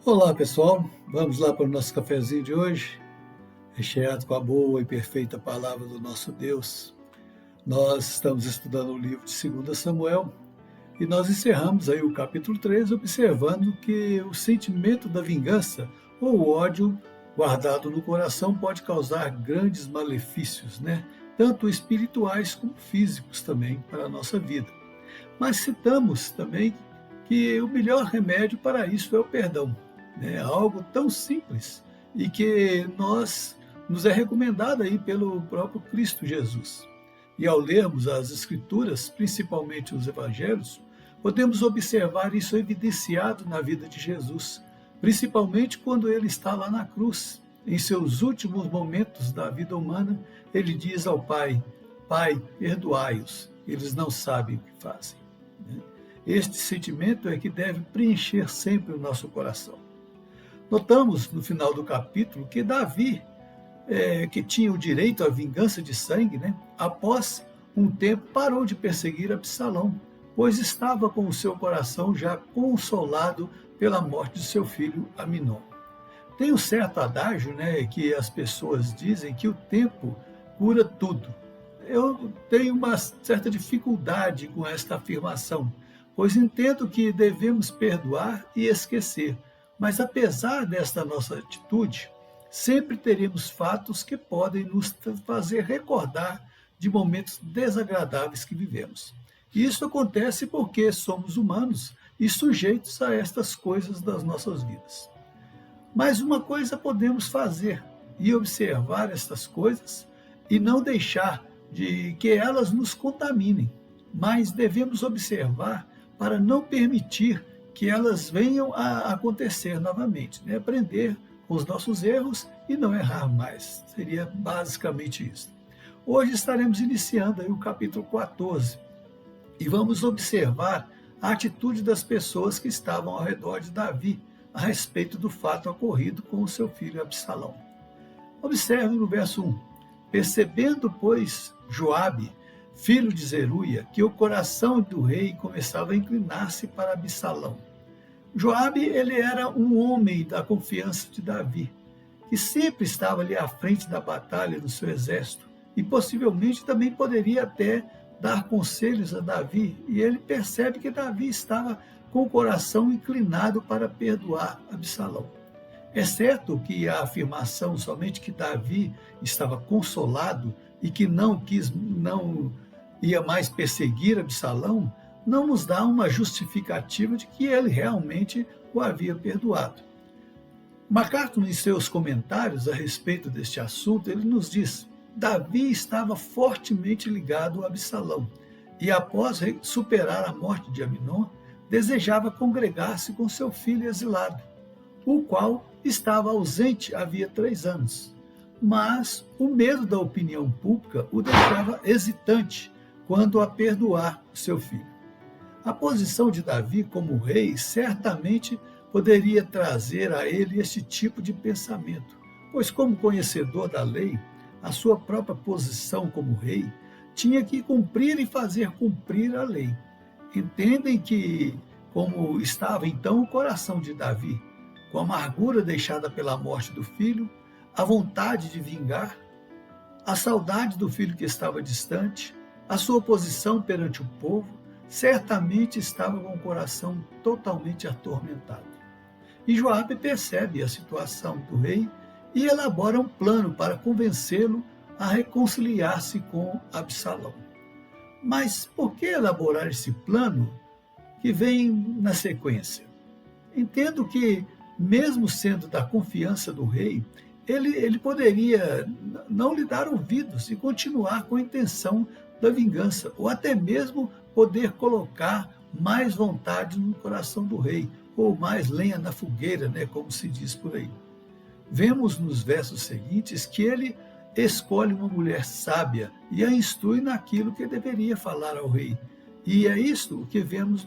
Olá, pessoal. Vamos lá para o nosso cafezinho de hoje, recheado com a boa e perfeita palavra do nosso Deus. Nós estamos estudando o livro de 2 Samuel e nós encerramos aí o capítulo 3, observando que o sentimento da vingança ou o ódio guardado no coração pode causar grandes malefícios, né? Tanto espirituais como físicos também para a nossa vida. Mas citamos também que o melhor remédio para isso é o perdão, né? Algo tão simples e que nos é recomendado aí pelo próprio Cristo Jesus. E ao lermos as Escrituras, principalmente os Evangelhos, podemos observar isso evidenciado na vida de Jesus, principalmente quando ele está lá na cruz. Em seus últimos momentos da vida humana, ele diz ao Pai: Pai, perdoai-os, eles não sabem o que fazem. Este sentimento é que deve preencher sempre o nosso coração. Notamos no final do capítulo que Davi, que tinha o direito à vingança de sangue, né, após um tempo parou de perseguir Absalão, pois estava com o seu coração já consolado pela morte de seu filho Aminon. Tem um certo adágio, né, que as pessoas dizem que o tempo cura tudo. Eu tenho uma certa dificuldade com esta afirmação, pois entendo que devemos perdoar e esquecer, mas apesar desta nossa atitude, sempre teremos fatos que podem nos fazer recordar de momentos desagradáveis que vivemos. E isso acontece porque somos humanos e sujeitos a estas coisas das nossas vidas. Mas uma coisa podemos fazer e observar estas coisas e não deixar de que elas nos contaminem, mas devemos observar para não permitir que elas venham a acontecer novamente, né? Aprender com os nossos erros e não errar mais. Seria basicamente isso. Hoje estaremos iniciando aí o capítulo 14 e vamos observar a atitude das pessoas que estavam ao redor de Davi a respeito do fato ocorrido com o seu filho Absalão. Observe no verso 1. Percebendo, pois, Joabe, filho de Zeruia, que o coração do rei começava a inclinar-se para Absalão. Joabe, ele era um homem da confiança de Davi, que sempre estava ali à frente da batalha do seu exército e possivelmente também poderia até dar conselhos a Davi, e ele percebe que Davi estava com o coração inclinado para perdoar Absalão. É certo que a afirmação somente que Davi estava consolado e que não ia mais perseguir Absalão, não nos dá uma justificativa de que ele realmente o havia perdoado. MacArthur, em seus comentários a respeito deste assunto, ele nos diz: Davi estava fortemente ligado a Absalão e, após superar a morte de Aminon, desejava congregar-se com seu filho exilado, o qual estava ausente havia 3 anos. Mas o medo da opinião pública o deixava hesitante quanto a perdoar o seu filho. A posição de Davi como rei certamente poderia trazer a ele este tipo de pensamento, pois, como conhecedor da lei, a sua própria posição como rei tinha que cumprir e fazer cumprir a lei. Entendem que, como estava então o coração de Davi, com a amargura deixada pela morte do filho, a vontade de vingar, a saudade do filho que estava distante, a sua posição perante o povo, certamente estava com o coração totalmente atormentado. E Joabe percebe a situação do rei e elabora um plano para convencê-lo a reconciliar-se com Absalão. Mas por que elaborar esse plano que vem na sequência? Entendo que, mesmo sendo da confiança do rei, ele poderia não lhe dar ouvidos e continuar com a intenção da vingança, ou até mesmo poder colocar mais vontade no coração do rei, ou mais lenha na fogueira, né, como se diz por aí. Vemos nos versos seguintes que ele escolhe uma mulher sábia e a instrui naquilo que deveria falar ao rei. E é isto que vemos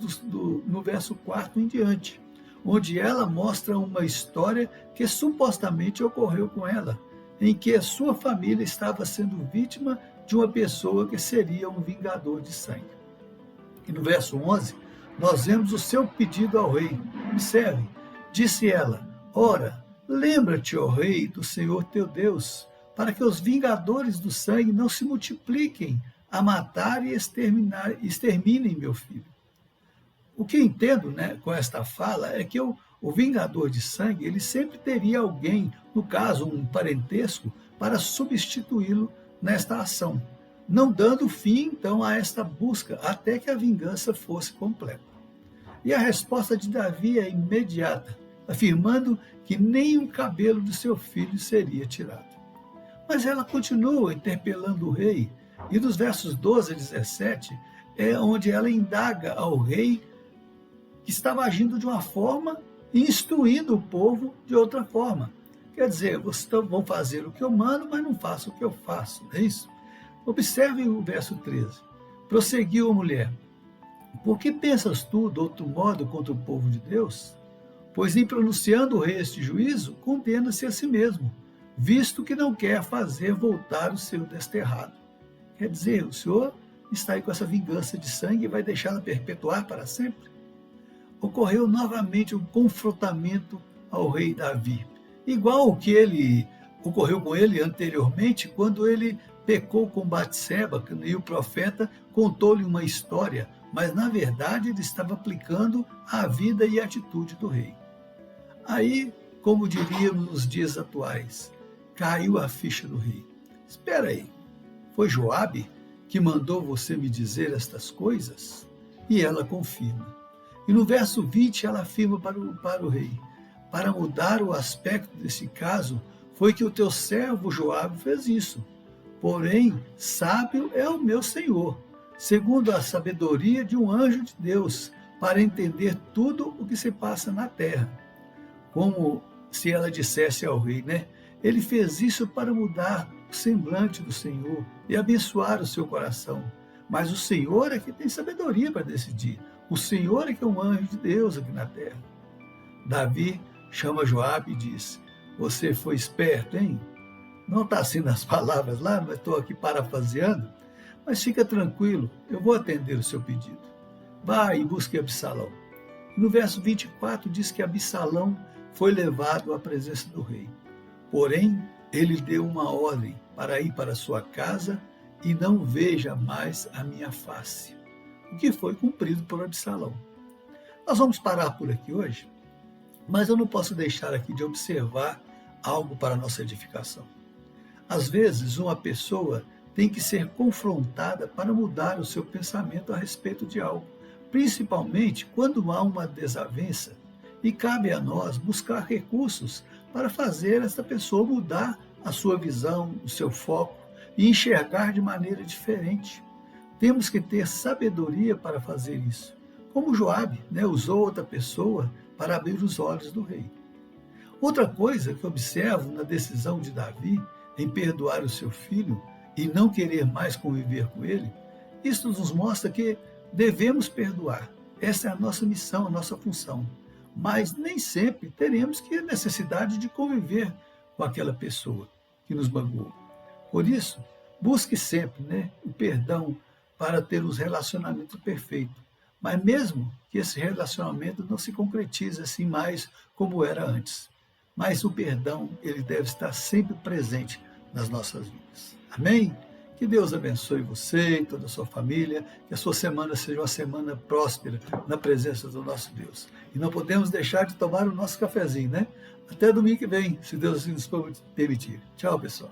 no verso 4 em diante, onde ela mostra uma história que supostamente ocorreu com ela, em que a sua família estava sendo vítima de uma pessoa que seria um vingador de sangue. E no verso 11, nós vemos o seu pedido ao rei. Observe, Disse ela: ora, lembra-te, ó rei, do Senhor teu Deus, para que os vingadores do sangue não se multipliquem a matar e exterminem meu filho. O que entendo, né, com esta fala é que o vingador de sangue ele sempre teria alguém, no caso um parentesco, para substituí-lo nesta ação, não dando fim então a esta busca até que a vingança fosse completa. E a resposta de Davi é imediata, afirmando que nem um cabelo do seu filho seria tirado. Mas ela continua interpelando o rei, e dos versos 12 a 17 é onde ela indaga ao rei que estava agindo de uma forma e instruindo o povo de outra forma. Quer dizer, vocês vão fazer o que eu mando, mas não façam o que eu faço, não é isso? Observe o verso 13. Prosseguiu a mulher: por que pensas tu de outro modo contra o povo de Deus? Pois em pronunciando o rei este juízo, condena-se a si mesmo, visto que não quer fazer voltar o seu desterrado. Quer dizer, o Senhor está aí com essa vingança de sangue e vai deixá-la perpetuar para sempre? Ocorreu novamente um confrontamento ao rei Davi, igual o que ocorreu com ele anteriormente, quando ele pecou com Batseba, e o profeta contou-lhe uma história, mas na verdade ele estava aplicando a vida e a atitude do rei. Aí, como diríamos nos dias atuais, caiu a ficha do rei. Espera aí, foi Joabe que mandou você me dizer estas coisas? E ela confirma. E no verso 20 ela afirma para o rei: para mudar o aspecto desse caso, foi que o teu servo Joabe fez isso. Porém, sábio é o meu senhor, segundo a sabedoria de um anjo de Deus, para entender tudo o que se passa na terra. Como se ela dissesse ao rei, né? Ele fez isso para mudar o semblante do Senhor e abençoar o seu coração. Mas o Senhor é que tem sabedoria para decidir. O Senhor é que é um anjo de Deus aqui na terra. Davi chama Joabe e diz: você foi esperto, hein? Não está assim nas palavras lá, mas estou aqui parafraseando. Mas fica tranquilo, eu vou atender o seu pedido. Vá e busque Absalão. No verso 24 diz que Absalão foi levado à presença do rei. Porém, ele deu uma ordem para ir para sua casa e não veja mais a minha face, o que foi cumprido por Absalão. Nós vamos parar por aqui hoje, mas eu não posso deixar aqui de observar algo para a nossa edificação. Às vezes, uma pessoa tem que ser confrontada para mudar o seu pensamento a respeito de algo, principalmente quando há uma desavença, e cabe a nós buscar recursos para fazer essa pessoa mudar a sua visão, o seu foco e enxergar de maneira diferente. Temos que ter sabedoria para fazer isso, como Joabe, usou outra pessoa para abrir os olhos do rei. Outra coisa que observo na decisão de Davi em perdoar o seu filho e não querer mais conviver com ele, isso nos mostra que devemos perdoar. Essa é a nossa missão, a nossa função. Mas nem sempre teremos necessidade de conviver com aquela pessoa que nos magoou. Por isso, busque sempre o perdão para ter os relacionamentos perfeitos. Mas mesmo que esse relacionamento não se concretize assim mais como era antes. Mas o perdão, ele deve estar sempre presente nas nossas vidas. Amém? Que Deus abençoe você e toda a sua família, que a sua semana seja uma semana próspera na presença do nosso Deus. E não podemos deixar de tomar o nosso cafezinho, né? Até domingo que vem, se Deus assim nos permitir. Tchau, pessoal.